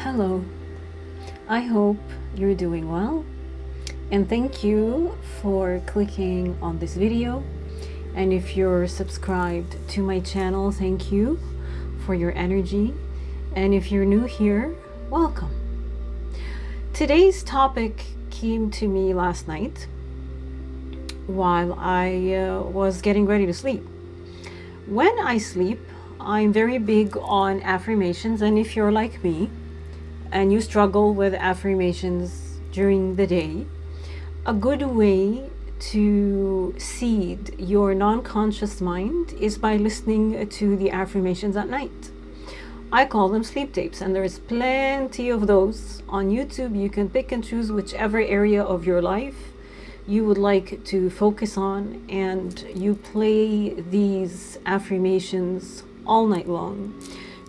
Hello, I hope you're doing well, and thank you for clicking on this video. And if you're subscribed to my channel, thank you for your energy. And if you're new here, welcome. Today's topic came to me last night while I was getting ready to sleep. When I sleep, I'm very big on affirmations, and if you're like me, and you struggle with affirmations during the day, a good way to seed your non-conscious mind is by listening to the affirmations at night. I call them sleep tapes, and there's plenty of those on YouTube. You can pick and choose whichever area of your life you would like to focus on, and you play these affirmations all night long,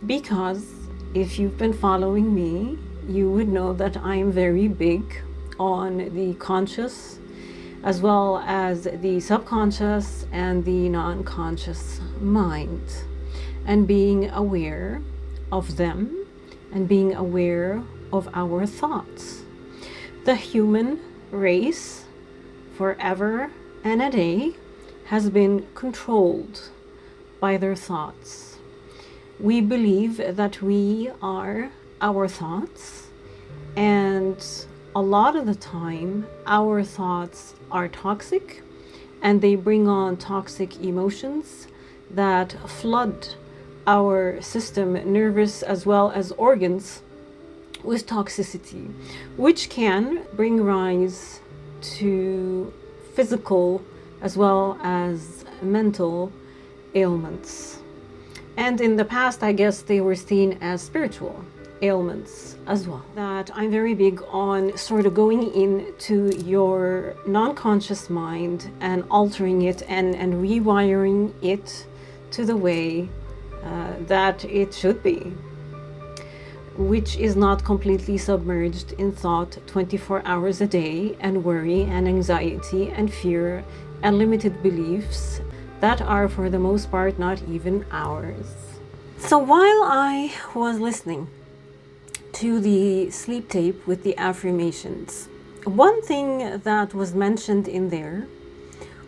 because if you've been following me, you would know that I am very big on the conscious as well as the subconscious and the non-conscious mind, and being aware of them and being aware of our thoughts. The human race forever and a day has been controlled by their thoughts. We believe that we are our thoughts, and a lot of the time our thoughts are toxic, and they bring on toxic emotions that flood our system, nervous as well as organs, with toxicity, which can bring rise to physical as well as mental ailments. And in the past, I guess they were seen as spiritual ailments as well. That I'm very big on sort of going into your non-conscious mind and altering it and rewiring it to the way that it should be, which is not completely submerged in thought 24 hours a day, and worry and anxiety and fear and limited beliefs that are for the most part not even ours. So while I was listening to the sleep tape with the affirmations, one thing that was mentioned in there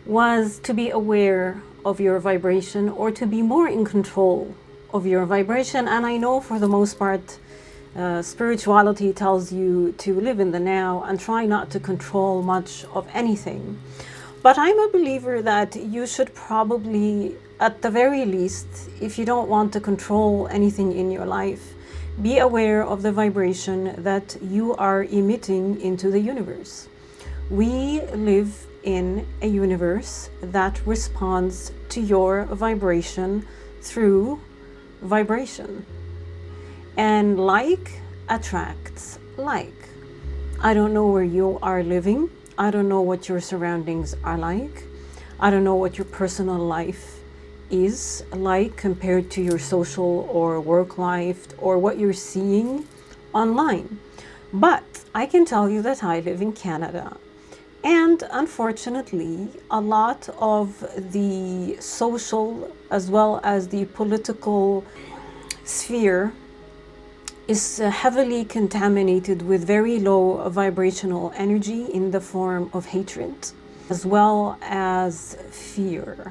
was to be aware of your vibration, or to be more in control of your vibration. And I know for the most part, spirituality tells you to live in the now and try not to control much of anything. But I'm a believer that you should probably, at the very least, if you don't want to control anything in your life, be aware of the vibration that you are emitting into the universe. We live in a universe that responds to your vibration through vibration. And like attracts like. I don't know where you are living. I don't know what your surroundings are like. I don't know what your personal life is like compared to your social or work life, or what you're seeing online. But I can tell you that I live in Canada. And unfortunately, a lot of the social as well as the political sphere is heavily contaminated with very low vibrational energy in the form of hatred, as well as fear,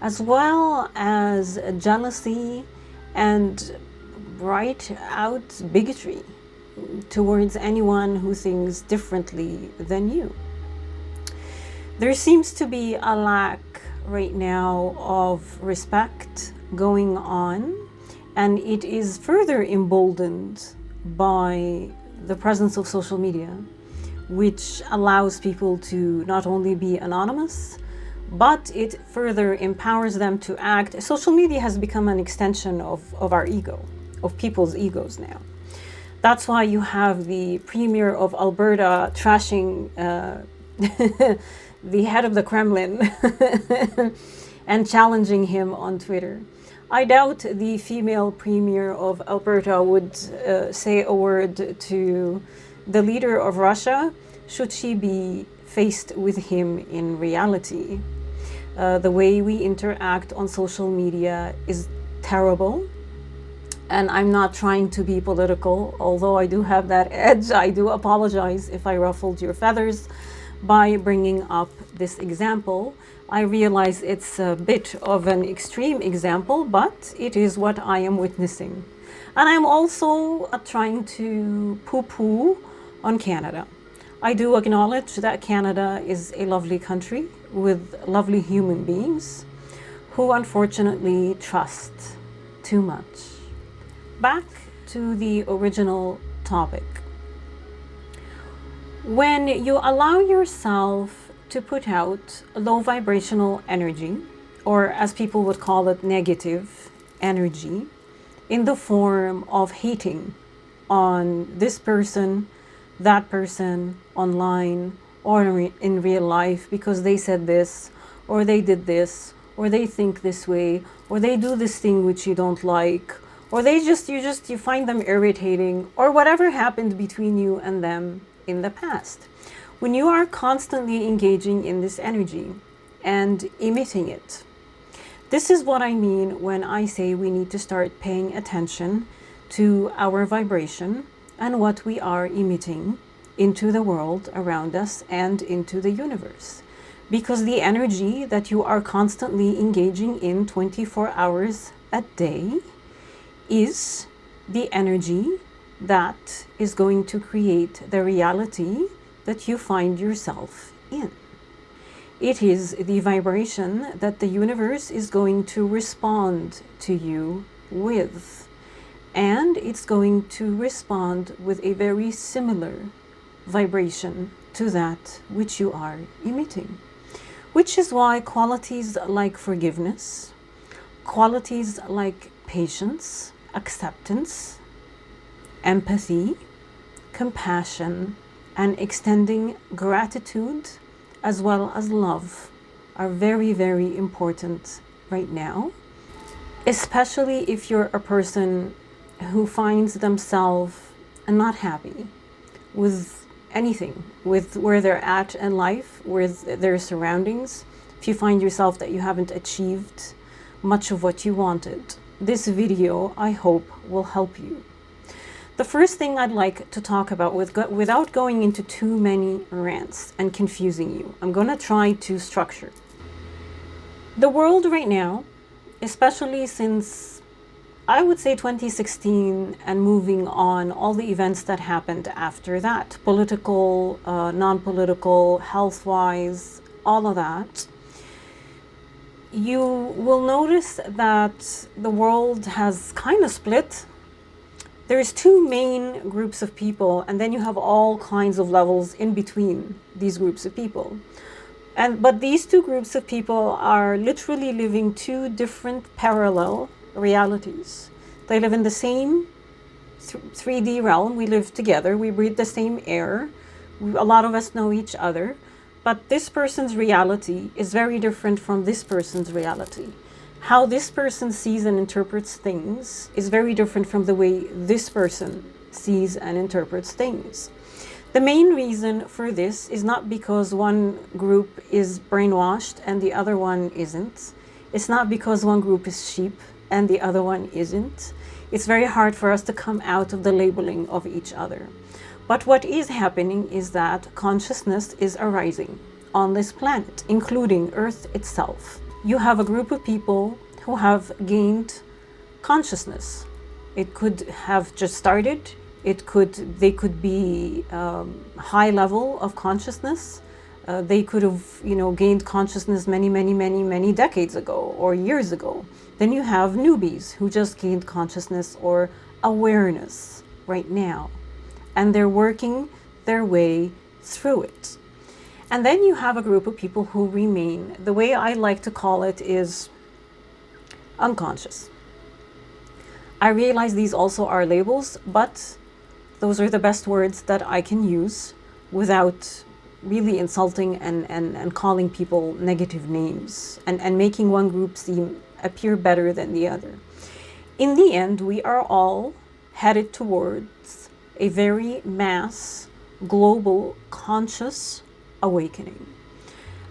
as well as jealousy and right out bigotry towards anyone who thinks differently than you. There seems to be a lack right now of respect going on, and it is further emboldened by the presence of social media, which allows people to not only be anonymous, but it further empowers them to act. Social media has become an extension of our ego, of people's egos now. That's why you have the Premier of Alberta trashing the head of the Kremlin and challenging him on Twitter. I doubt the female Premier of Alberta would say a word to the leader of Russia should she be faced with him in reality. The way we interact on social media is terrible. And I'm not trying to be political, although I do have that edge. I do apologize if I ruffled your feathers by bringing up this example. I realize it's a bit of an extreme example, but it is what I am witnessing. And I'm also not trying to poo-poo on Canada. I do acknowledge that Canada is a lovely country with lovely human beings who unfortunately trust too much. Back to the original topic. When you allow yourself to put out low vibrational energy, or as people would call it, negative energy, in the form of hating on this person, that person, online, or in real life because they said this, or they did this, or they think this way, or they do this thing which you don't like, or you find them irritating, or whatever happened between you and them in the past. When you are constantly engaging in this energy and emitting it, this is what I mean when I say we need to start paying attention to our vibration and what we are emitting into the world around us and into the universe. Because the energy that you are constantly engaging in 24 hours a day is the energy that is going to create the reality that you find yourself in. It is the vibration that the universe is going to respond to you with. And it's going to respond with a very similar vibration to that which you are emitting. Which is why qualities like forgiveness, qualities like patience, acceptance, empathy, compassion, and extending gratitude as well as love are very, very important right now. Especially if you're a person who finds themselves not happy with anything, with where they're at in life, with their surroundings. If you find yourself that you haven't achieved much of what you wanted, this video, I hope, will help you. The first thing I'd like to talk about without going into too many rants and confusing you, I'm going to try to structure. The world right now, especially since I would say 2016 and moving on, all the events that happened after that, political, non-political, health-wise, all of that, you will notice that the world has kind of split. There's two main groups of people, and then you have all kinds of levels in between these groups of people. But these two groups of people are literally living two different parallel realities. They live in the same 3D realm. We live together. We breathe the same air. A lot of us know each other. But this person's reality is very different from this person's reality. How this person sees and interprets things is very different from the way this person sees and interprets things. The main reason for this is not because one group is brainwashed and the other one isn't. It's not because one group is sheep and the other one isn't. It's very hard for us to come out of the labeling of each other. But what is happening is that consciousness is arising on this planet, including Earth itself. You have a group of people who have gained consciousness. It could have just started. They could be high level of consciousness. They could have, gained consciousness many decades ago or years ago. Then you have newbies who just gained consciousness or awareness right now, and they're working their way through it. And then you have a group of people who remain, the way I like to call it is unconscious. I realize these also are labels, but those are the best words that I can use without really insulting and calling people negative names and making one group appear better than the other. In the end, we are all headed towards a very mass, global, conscious awakening.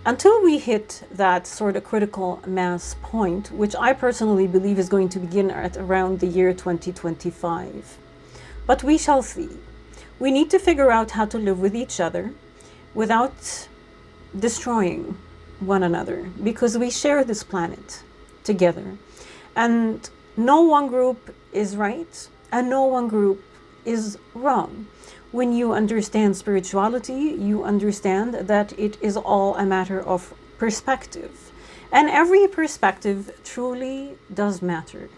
Until we hit that sort of critical mass point, which I personally believe is going to begin at around the year 2025. But we shall see. We need to figure out how to live with each other without destroying one another, because we share this planet together. And no one group is right and no one group is wrong. When you understand spirituality, you understand that it is all a matter of perspective. And every perspective truly does matter.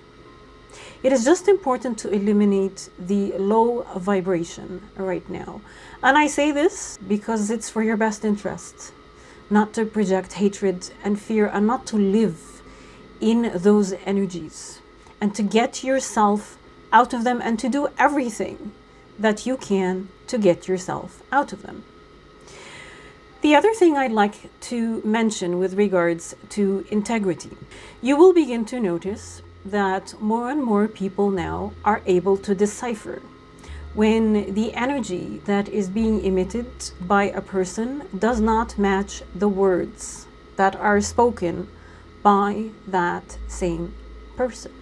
It is just important to eliminate the low vibration right now. And I say this because it's for your best interest, not to project hatred and fear, and not to live in those energies, and to get yourself out of them, and to do everything that you can to get yourself out of them. The other thing I'd like to mention with regards to integrity, you will begin to notice that more and more people now are able to decipher when the energy that is being emitted by a person does not match the words that are spoken by that same person.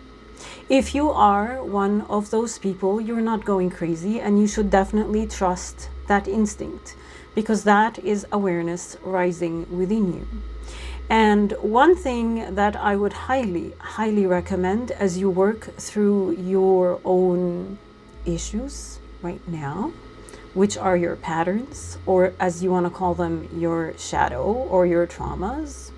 If you are one of those people, you're not going crazy, and you should definitely trust that instinct, because that is awareness rising within you. And one thing that I would highly, highly recommend as you work through your own issues right now, which are your patterns, or as you want to call them, your shadow or your traumas,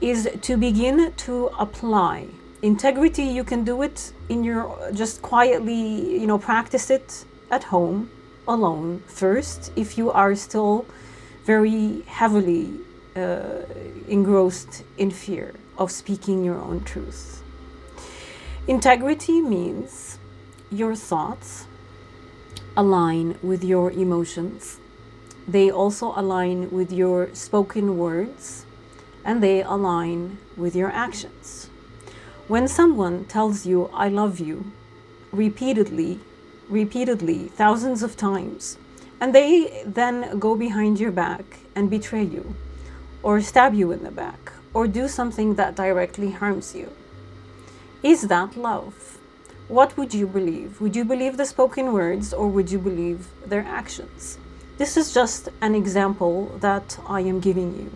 is to begin to apply integrity. You can do it in your, just quietly, practice it at home alone first, if you are still very heavily engrossed in fear of speaking your own truth. Integrity means your thoughts align with your emotions. They also align with your spoken words, and they align with your actions. When someone tells you, I love you, repeatedly, thousands of times, and they then go behind your back and betray you, or stab you in the back, or do something that directly harms you, is that love? What would you believe? Would you believe the spoken words, or would you believe their actions? This is just an example that I am giving you.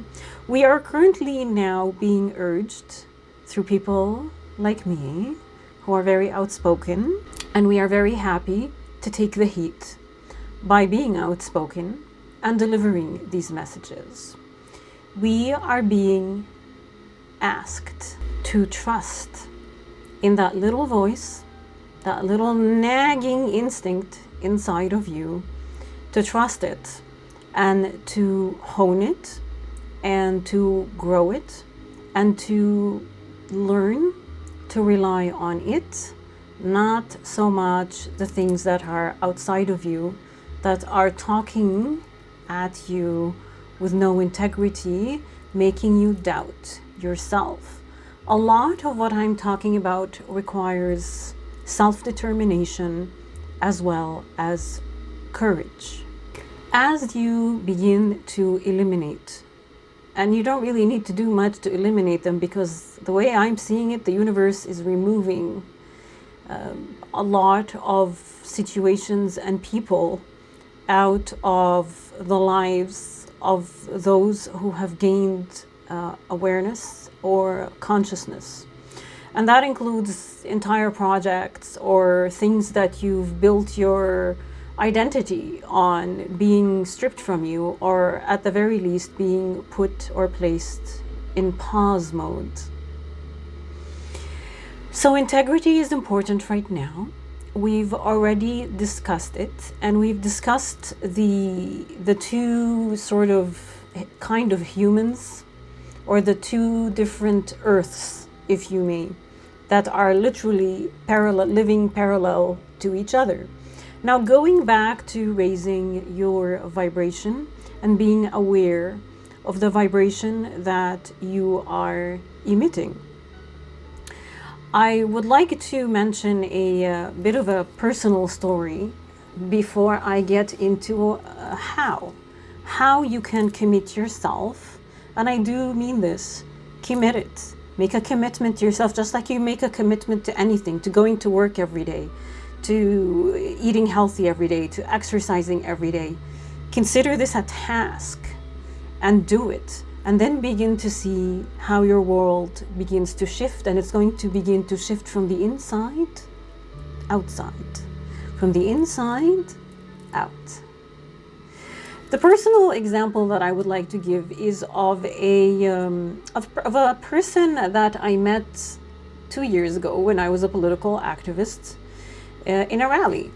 We are currently now being urged through people like me, who are very outspoken, and we are very happy to take the heat by being outspoken and delivering these messages. We are being asked to trust in that little voice, that little nagging instinct inside of you, to trust it and to hone it and to grow it and to learn to rely on it, not so much the things that are outside of you that are talking at you with no integrity, making you doubt yourself. A lot of what I'm talking about requires self-determination as well as courage. As you begin to eliminate, and you don't really need to do much to eliminate them, because the way I'm seeing it, the universe is removing a lot of situations and people out of the lives of those who have gained awareness or consciousness. And that includes entire projects or things that you've built your identity on being stripped from you, or at the very least being put or placed in pause mode. So integrity is important right now. We've already discussed it, and we've discussed the two sort of kind of humans, or the two different earths, if you may, that are literally living parallel to each other. Now, going back to raising your vibration and being aware of the vibration that you are emitting, I would like to mention a bit of a personal story before I get into how you can commit yourself And I do mean this. Commit it. Make a commitment to yourself, just like you make a commitment to anything, to going to work every day, to eating healthy every day, to exercising every day. Consider this a task and do it. And then begin to see how your world begins to shift. And it's going to begin to shift from the inside outside. From the inside out. The personal example that I would like to give is of a person that I met 2 years ago when I was a political activist in a rally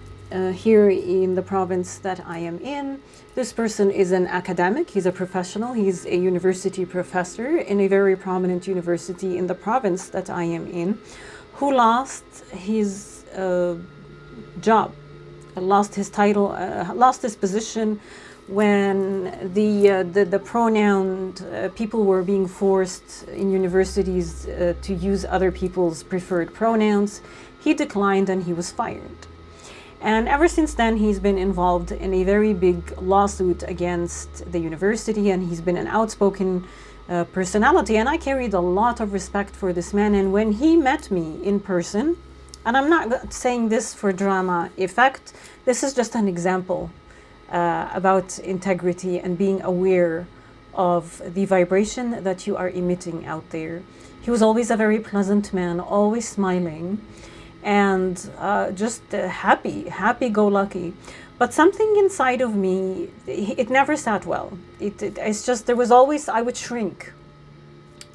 here in the province that I am in. This person is an academic, he's a professional, he's a university professor in a very prominent university in the province that I am in, who lost his job, lost his title, lost his position when the pronoun people were being forced in universities to use other people's preferred pronouns. He declined and he was fired. And ever since then, he's been involved in a very big lawsuit against the university, and he's been an outspoken personality. And I carried a lot of respect for this man. And when he met me in person, and I'm not saying this for drama effect, this is just an example about integrity and being aware of the vibration that you are emitting out there. He was always a very pleasant man, always smiling, and just happy-go-lucky. But something inside of me, it never sat well. It's just, there was always, I would shrink.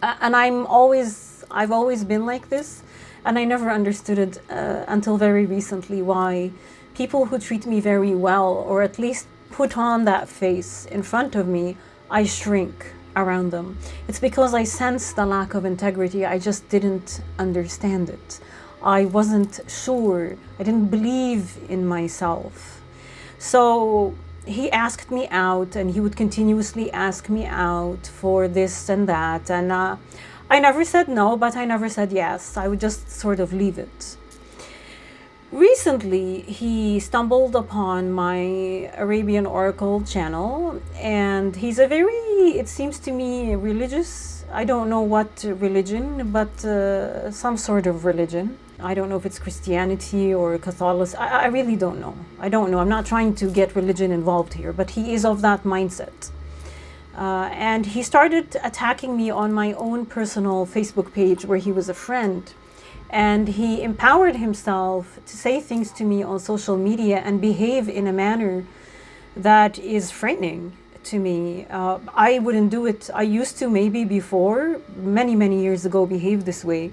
And I've always been like this, and I never understood it until very recently, why people who treat me very well, or at least put on that face in front of me, I shrink around them. It's because I sense the lack of integrity. I just didn't understand it. I wasn't sure. I didn't believe in myself. So he asked me out, and he would continuously ask me out for this and that. And I never said no, but I never said yes. I would just sort of leave it. Recently, he stumbled upon my Arabian Oracle channel, and he's a very, it seems to me, religious. I don't know what religion, but some sort of religion. I don't know if it's Christianity or Catholicism. I really don't know. I don't know. I'm not trying to get religion involved here, but he is of that mindset. And he started attacking me on my own personal Facebook page where he was a friend. And he empowered himself to say things to me on social media and behave in a manner that is frightening to me. I wouldn't do it. I used to maybe before, many years ago, behave this way.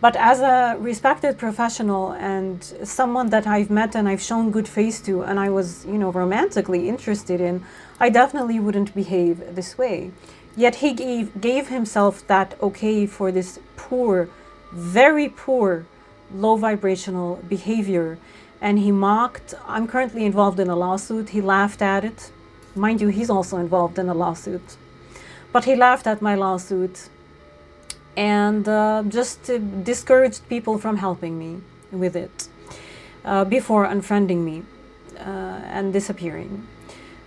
But as a respected professional and someone that I've met and I've shown good face to, and I was, romantically interested in, I definitely wouldn't behave this way. Yet he gave himself that okay for this poor, very poor, low vibrational behavior. And he mocked. I'm currently involved in a lawsuit. He laughed at it. Mind you, he's also involved in a lawsuit. But he laughed at my lawsuit and just discouraged people from helping me with it before unfriending me and disappearing.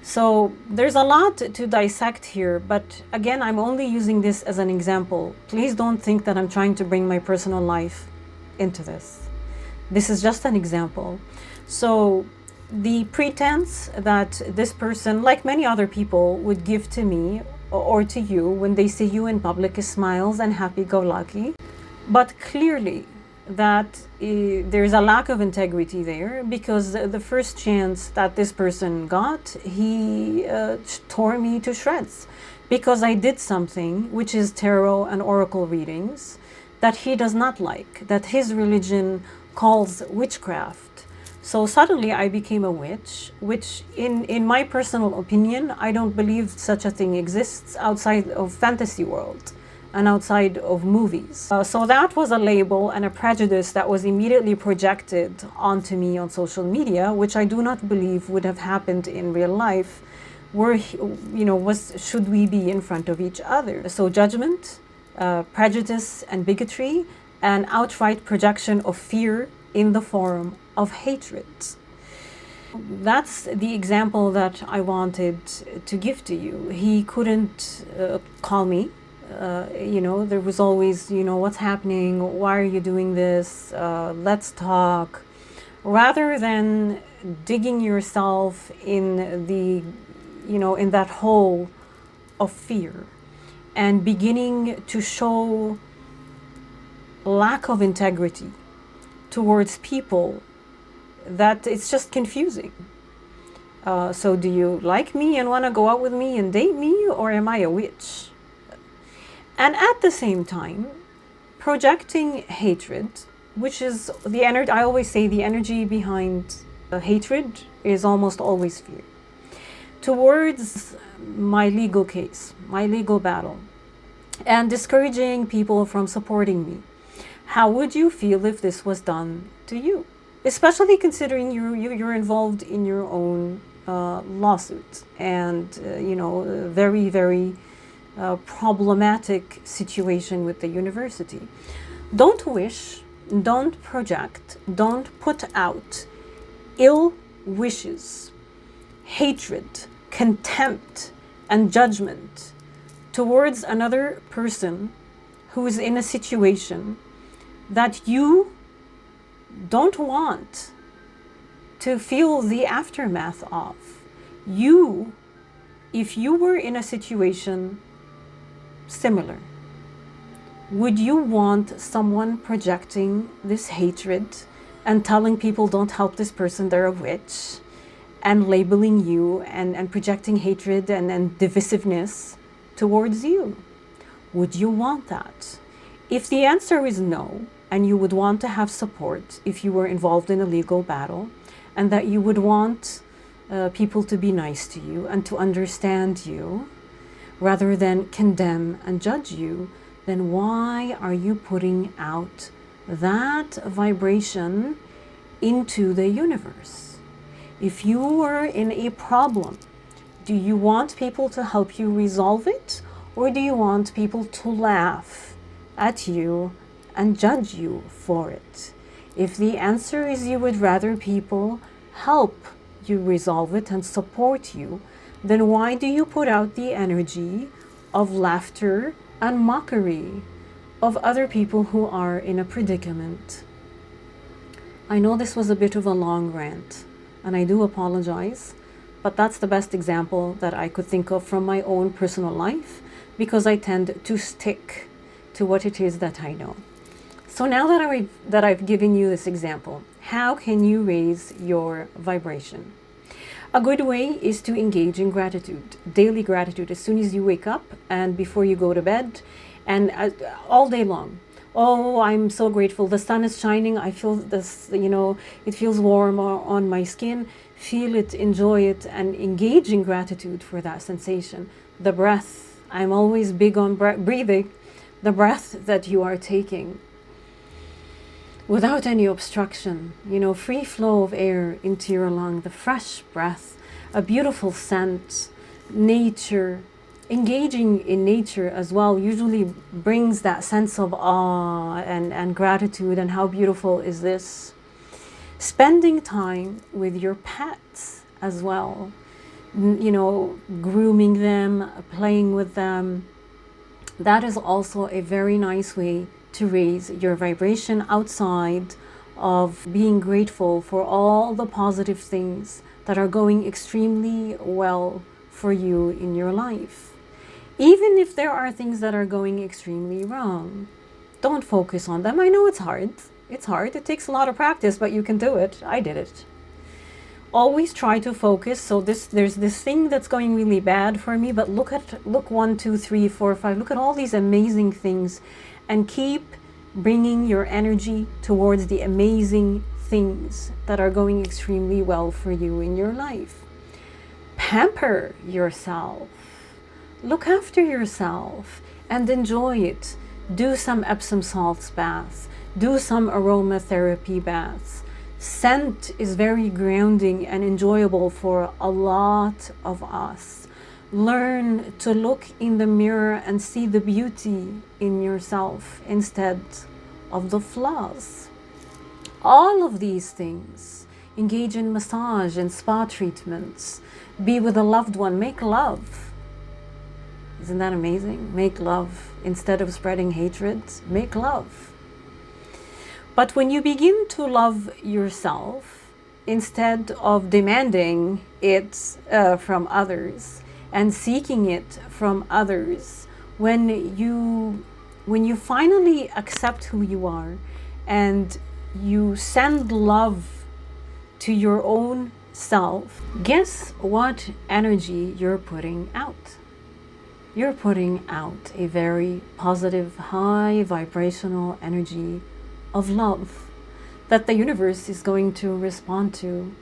So there's a lot to dissect here, but again, I'm only using this as an example. Please don't think that I'm trying to bring my personal life into this. This is just an example. So the pretense that this person, like many other people, would give to me or to you when they see you in public is smiles and happy-go-lucky, but clearly that there's a lack of integrity there, because the first chance that this person got, he tore me to shreds because I did something, which is tarot and oracle readings, that he does not like, that his religion calls witchcraft. So suddenly I became a witch, which in my personal opinion, I don't believe such a thing exists outside of fantasy world and outside of movies. So that was a label and a prejudice that was immediately projected onto me on social media, which I do not believe would have happened in real life, where, should we be in front of each other. So judgment, prejudice and bigotry, and outright projection of fear in the form of hatred. That's the example that I wanted to give to you. He couldn't call me. There was always, what's happening? Why are you doing this? Let's talk. Rather than digging yourself in in that hole of fear and beginning to show lack of integrity towards people, that it's just confusing. So do you like me and want to go out with me and date me, or am I a witch? And at the same time, projecting hatred, which is the energy, I always say the energy behind hatred is almost always fear, towards my legal case, my legal battle, and discouraging people from supporting me. How would you feel if this was done to you? Especially considering you're involved in your own lawsuit and very, very problematic situation with the university. Don't wish, don't project, don't put out ill wishes, hatred, contempt, and judgment towards another person who is in a situation that you don't want to feel the aftermath of. If you were in a situation similar, would you want someone projecting this hatred and telling people don't help this person, they're a witch, and labeling you and projecting hatred and divisiveness towards you? Would you want that? If the answer is no, and you would want to have support if you were involved in a legal battle, and that you would want people to be nice to you and to understand you rather than condemn and judge you, then why are you putting out that vibration into the universe? If you were in a problem, do you want people to help you resolve it, or do you want people to laugh at you and judge you for it? If the answer is you would rather people help you resolve it and support you, then why do you put out the energy of laughter and mockery of other people who are in a predicament? I know this was a bit of a long rant, and I do apologize, but that's the best example that I could think of from my own personal life, because I tend to stick to what it is that I know. So now that I've given you this example, how can you raise your vibration? A good way is to engage in gratitude, daily gratitude, as soon as you wake up and before you go to bed, and all day long. Oh, I'm so grateful. The sun is shining. I feel this, it feels warm on my skin. Feel it, enjoy it, and engage in gratitude for that sensation. The breath. I'm always big on breathing. The breath that you are taking without any obstruction, free flow of air into your lung, the fresh breath, a beautiful scent, nature. Engaging in nature as well usually brings that sense of awe and gratitude, and how beautiful is this. Spending time with your pets as well, grooming them, playing with them. That is also a very nice way to raise your vibration outside of being grateful for all the positive things that are going extremely well for you in your life. Even if there are things that are going extremely wrong, don't focus on them. I know it's hard. It's hard. It takes a lot of practice, but you can do it. I did it. Always try to focus. So there's this thing that's going really bad for me, but look 1, 2, 3, 4, 5. Look at all these amazing things, and keep bringing your energy towards the amazing things that are going extremely well for you in your life. Pamper yourself. Look after yourself and enjoy it. Do some Epsom salts baths. Do some aromatherapy baths. Scent is very grounding and enjoyable for a lot of us. Learn to look in the mirror and see the beauty in yourself instead of the flaws. All of these things, engage in massage and spa treatments, be with a loved one, make love. Isn't that amazing? Make love. Instead of spreading hatred, make love. But when you begin to love yourself, instead of demanding it from others and seeking it from others, when you finally accept who you are and you send love to your own self, guess what energy you're putting out? You're putting out a very positive, high vibrational energy of love that the universe is going to respond to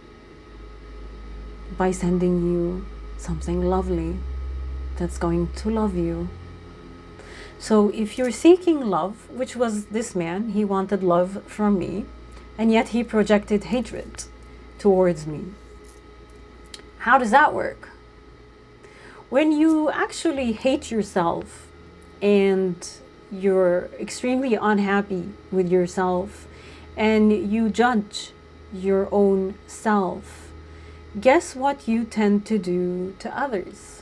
by sending you something lovely that's going to love you. So if you're seeking love, which was this man, he wanted love from me, and yet he projected hatred towards me. How does that work? When you actually hate yourself and you're extremely unhappy with yourself and you judge your own self, guess what you tend to do to others?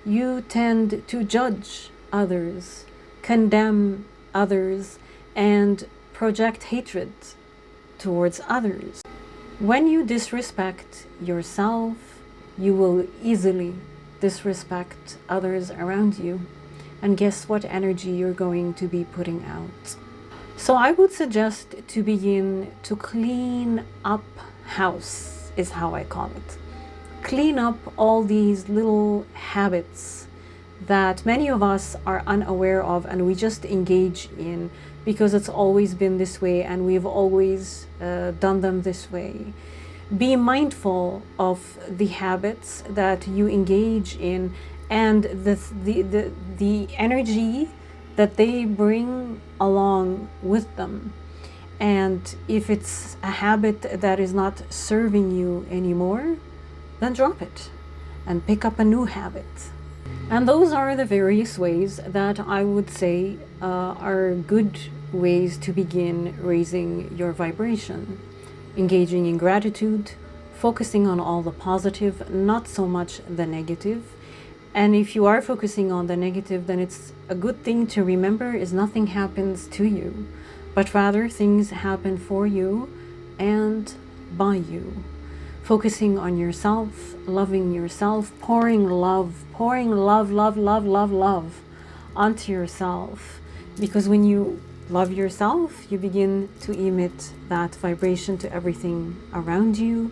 You tend to judge others, condemn others, and project hatred towards others. When you disrespect yourself, you will easily disrespect others around you. And guess what energy you're going to be putting out? So I would suggest to begin to clean up house, is how I call it. Clean up all these little habits that many of us are unaware of and we just engage in because it's always been this way and we've always done them this way. Be mindful of the habits that you engage in and the energy that they bring along with them. And if it's a habit that is not serving you anymore, then drop it and pick up a new habit. And those are the various ways that I would say are good ways to begin raising your vibration. Engaging in gratitude, focusing on all the positive, not so much the negative. And if you are focusing on the negative, then it's a good thing to remember is nothing happens to you, but rather things happen for you and by you. Focusing on yourself, loving yourself, pouring love, love onto yourself. Because when you love yourself, you begin to emit that vibration to everything around you.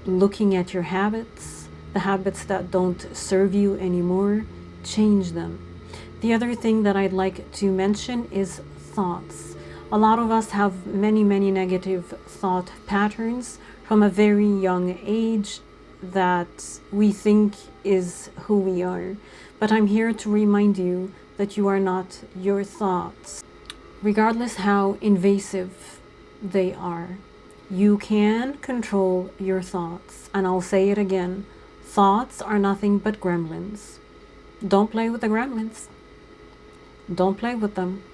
Looking at your habits, the habits that don't serve you anymore, change them. The other thing that I'd like to mention is thoughts. A lot of us have many negative thought patterns from a very young age that we think is who we are. But I'm here to remind you that you are not your thoughts. Regardless how invasive they are, you can control your thoughts. And I'll say it again, thoughts are nothing but gremlins. Don't play with the gremlins. Don't play with them.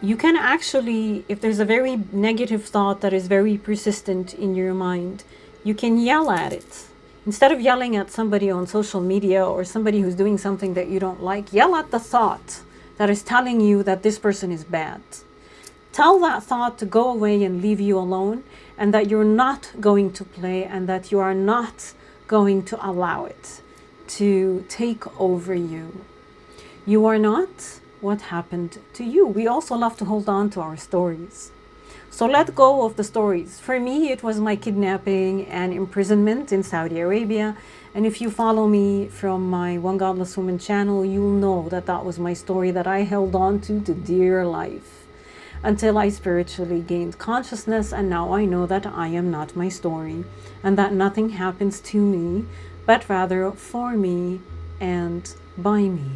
You can actually, if there's a very negative thought that is very persistent in your mind, you can yell at it. Instead of yelling at somebody on social media or somebody who's doing something that you don't like, yell at the thought that is telling you that this person is bad. Tell that thought to go away and leave you alone, and that you're not going to play and that you are not going to allow it to take over you. You are not what happened to you. We also love to hold on to our stories. So let go of the stories. For me, it was my kidnapping and imprisonment in Saudi Arabia. And if you follow me from my One Godless Woman channel, you'll know that that was my story that I held on to dear life until I spiritually gained consciousness. And now I know that I am not my story and that nothing happens to me, but rather for me and by me.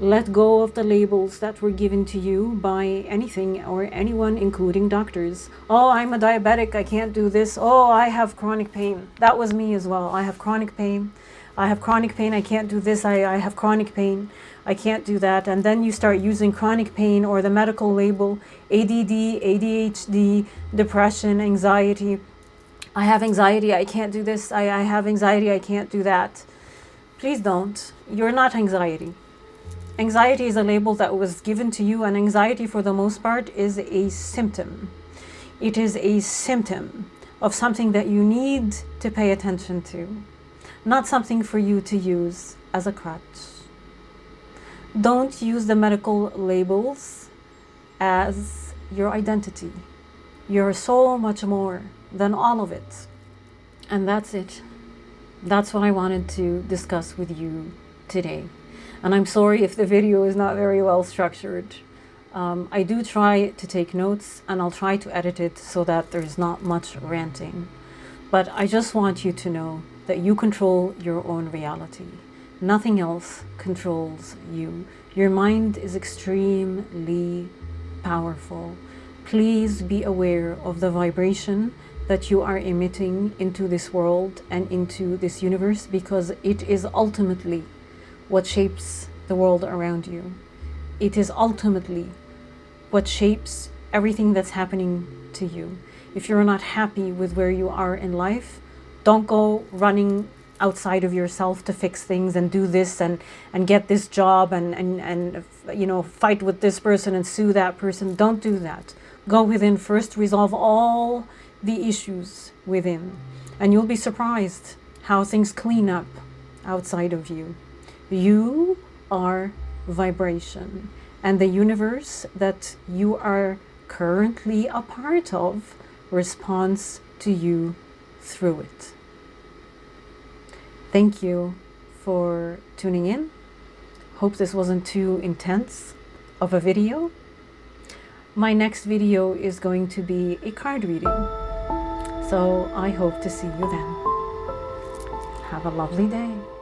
Let go of the labels that were given to you by anything or anyone, including doctors. Oh, I'm a diabetic, I can't do this. Oh, I have chronic pain. That was me as well. I have chronic pain. I have chronic pain, I can't do this. I have chronic pain, I can't do that. And then you start using chronic pain or the medical label, ADD, ADHD, depression, anxiety. I have anxiety, I can't do this. I have anxiety, I can't do that. Please don't. You're not anxiety. Anxiety is a label that was given to you, and anxiety, for the most part, is a symptom. It is a symptom of something that you need to pay attention to, not something for you to use as a crutch. Don't use the medical labels as your identity. You're so much more than all of it. And that's it. That's what I wanted to discuss with you today. And I'm sorry if the video is not very well structured. I do try to take notes, and I'll try to edit it so that there's not much ranting. But I just want you to know that you control your own reality. Nothing else controls you. Your mind is extremely powerful. Please be aware of the vibration that you are emitting into this world and into this universe, because it is ultimately what shapes the world around you. It is ultimately what shapes everything that's happening to you. If you're not happy with where you are in life, don't go running outside of yourself to fix things and do this and get this job and you know, fight with this person and sue that person. Don't do that. Go within first, resolve all the issues within, and you'll be surprised how things clean up outside of you. You are vibration, and the universe that you are currently a part of responds to you through it. Thank you for tuning in. Hope this wasn't too intense of a video. My next video is going to be a card reading, so I hope to see you then. Have a lovely day.